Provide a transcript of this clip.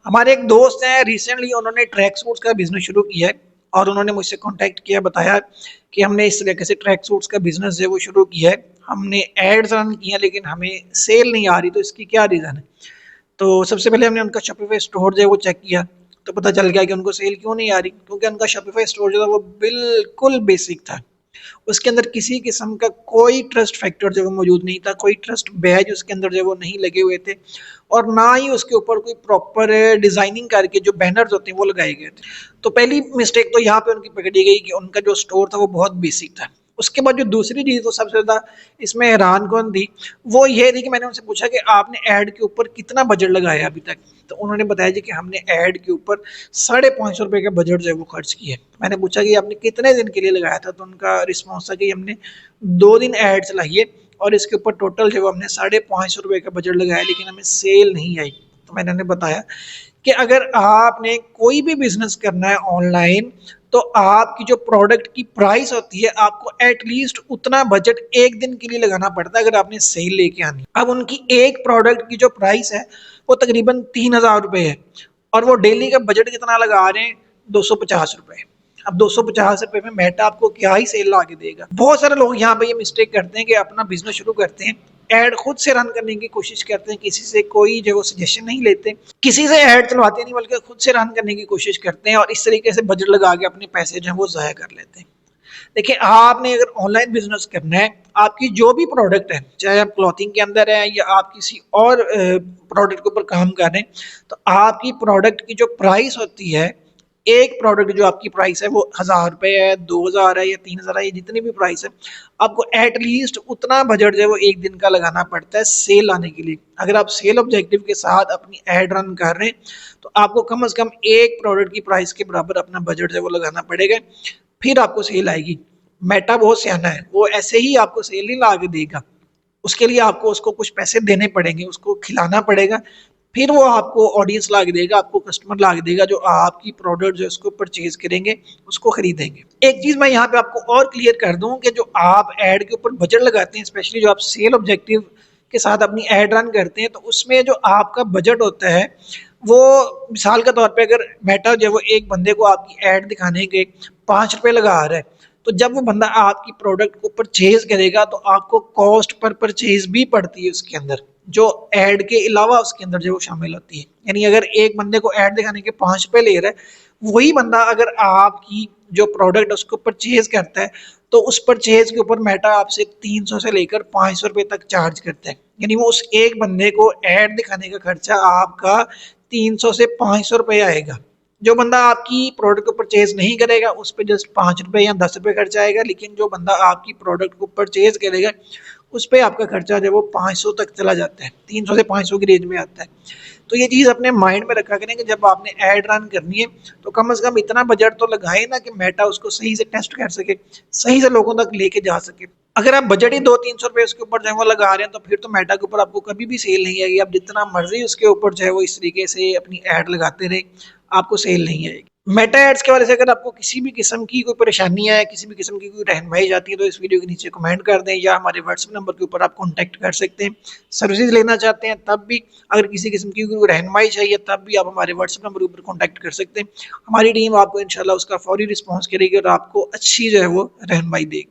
हमारे एक दोस्त हैं, रिसेंटली उन्होंने ट्रैक सूट्स का बिजनेस शुरू किया है और उन्होंने मुझसे कांटेक्ट किया, बताया कि हमने इस तरीके से ट्रैक सूट्स का बिजनेस जो है वो शुरू किया है। हमने एड्स रन किया लेकिन हमें सेल नहीं आ रही, तो इसकी क्या रीज़न है। तो सबसे पहले हमने उनका शॉपिफाई स्टोर जो है वो चेक किया, तो पता चल गया कि उनको सेल क्यों नहीं आ रही, क्योंकि उनका शॉपिफाई स्टोर जो था वो बिल्कुल बेसिक था। उसके अंदर किसी किस्म का कोई ट्रस्ट फैक्टर जो है मौजूद नहीं था, कोई ट्रस्ट बैज उसके अंदर जो है वो नहीं लगे हुए थे, और ना ही उसके ऊपर कोई प्रॉपर डिजाइनिंग करके जो बैनर्स होते हैं वो लगाए गए थे। तो पहली मिस्टेक तो यहाँ पे उनकी पकड़ी गई कि उनका जो स्टोर था वो बहुत बेसिक था। उसके बाद जो दूसरी चीज तो सबसे ज्यादा इसमें हैरान कौन थी, वो ये थी कि मैंने उनसे पूछा कि आपने ऐड के ऊपर कितना बजट लगाया अभी तक। तो उन्होंने बताया जी कि हमने ऐड के ऊपर 550 रुपए का बजट जो है वो खर्च किया। मैंने पूछा कि आपने कितने दिन के लिए लगाया था, तो उनका रिस्पॉन्स था कि हमने 2 दिन ऐड चलाई है और इसके ऊपर टोटल जो हमने 550 रुपए का बजट लगाया, लेकिन हमें सेल नहीं आई। तो मैंने उन्हें बताया कि अगर आपने कोई भी बिजनेस करना है ऑनलाइन, तो आपकी जो प्रोडक्ट की प्राइस होती है आपको एटलीस्ट उतना बजट एक दिन के लिए लगाना पड़ता है अगर आपने सेल लेके आनी। अब उनकी एक प्रोडक्ट की जो प्राइस है वो तकरीबन 3000 रुपये है, और वो डेली का बजट कितना लगा रहे हैं, 250 रुपये। अब 250 रुपये में मेटा आपको क्या ही सेल ला के देगा। बहुत सारे लोग यहाँ पे ये मिस्टेक करते हैं कि अपना बिजनेस शुरू करते हैं, एड खुद से रन करने की कोशिश करते हैं, किसी से कोई जो सजेशन नहीं लेते, किसी से ऐड चलवाते नहीं, बल्कि खुद से रन करने की कोशिश करते हैं और इस तरीके से बजट लगा के अपने पैसे जो है वो ज़ाया कर लेते हैं। देखिए, आपने अगर ऑनलाइन बिजनेस करना है, आपकी जो भी प्रोडक्ट है, चाहे आप क्लॉथिंग के अंदर है या आप किसी और प्रोडक्ट के ऊपर काम कर रहे हैं, तो आपकी प्रोडक्ट की जो प्राइस होती है, एक प्रोडक्ट जो आपकी प्राइस है वो 1000 रुपये है, 2000 है या 3000 है, जितनी भी प्राइस है, आपको एटलीस्ट उतना बजट जो है वो एक दिन का लगाना पड़ता है सेल लाने के लिए। अगर आप सेल ऑब्जेक्टिव के साथ अपनी एड रन कर रहे हैं, तो आपको कम से कम एक प्रोडक्ट की प्राइस के बराबर अपना बजट जो है वो लगाना पड़ेगा, फिर आपको सेल आएगी। मेटा बहुत सियाना है, वो ऐसे ही आपको सेल नहीं ला के देगा। उसके लिए आपको उसको कुछ पैसे देने पड़ेंगे, उसको खिलाना पड़ेगा, फिर वो आपको ऑडियंस ला के देगा, आपको कस्टमर ला के देगा जो आपकी प्रोडक्ट जो उसको परचेज करेंगे, उसको खरीदेंगे। एक चीज मैं यहाँ पे आपको और क्लियर कर दूं कि जो आप एड के ऊपर बजट लगाते हैं, स्पेशली जो आप सेल ऑब्जेक्टिव के साथ अपनी एड रन करते हैं, तो उसमें जो आपका बजट होता है वो, मिसाल के तौर पे अगर मेटा जो वो एक बंदे को आपकी एड दिखाने के 5 रुपए लगा रहा है, तो जब वो बंदा आपकी प्रोडक्ट को परचेज करेगा तो आपको कॉस्ट पर परचेज भी पड़ती है उसके अंदर, जो एड के अलावा उसके अंदर जो शामिल होती है। यानी अगर एक बंदे को एड दिखाने के 5 रुपए ले रहा है, वही बंदा अगर आपकी जो प्रोडक्ट उसको परचेज करता है, तो उस परचेज के ऊपर मेटा आपसे 300 से लेकर 500 रुपए तक चार्ज करता है। यानी वो उस एक बंदे को एड दिखाने का खर्चा आपका 300 से 500 रुपए आएगा। जो बंदा आपकी प्रोडक्ट को परचेज नहीं करेगा उस पर जस्ट 5 रुपए या 10 रुपए खर्चा आएगा, लेकिन जो बंदा आपकी प्रोडक्ट को परचेज करेगा उस पर आपका खर्चा जो वो 500 तक चला जाता है, 300 से 500 की रेंज में आता है। तो ये चीज़ अपने माइंड में रखा करें कि जब आपने एड रन करनी है तो कम से कम इतना बजट तो लगाए ना कि मेटा उसको सही से टेस्ट कर सके, सही से लोगों तक लेके जा सके। अगर आप बजट ही 200-300 रुपए उसके ऊपर जो है वो लगा रहे हैं, तो फिर तो मेटा के ऊपर आपको कभी भी सेल नहीं आएगी। आप जितना मर्जी उसके ऊपर जो है वो इस तरीके से अपनी एड लगाते रहे, आपको सेल नहीं आएगी। मेटा एड्स के वजह से अगर आपको किसी भी किस्म की कोई परेशानी है, किसी भी किस्म की कोई रहनुमाई जाती है, तो इस वीडियो के नीचे कमेंट कर दें या हमारे व्हाट्सएप नंबर के ऊपर आप कॉन्टैक्ट कर सकते हैं। सर्विसेज लेना चाहते हैं तब भी, अगर किसी किस्म की कोई रहनुमाई चाहिए तब भी आप हमारे व्हाट्सएप नंबर के ऊपर कॉन्टैक्ट कर सकते हैं। हमारी टीम आपको इंशाल्लाह उसका फौरी रिस्पॉन्स करेगी और आपको अच्छी जो है वो रहनुमाई देगी।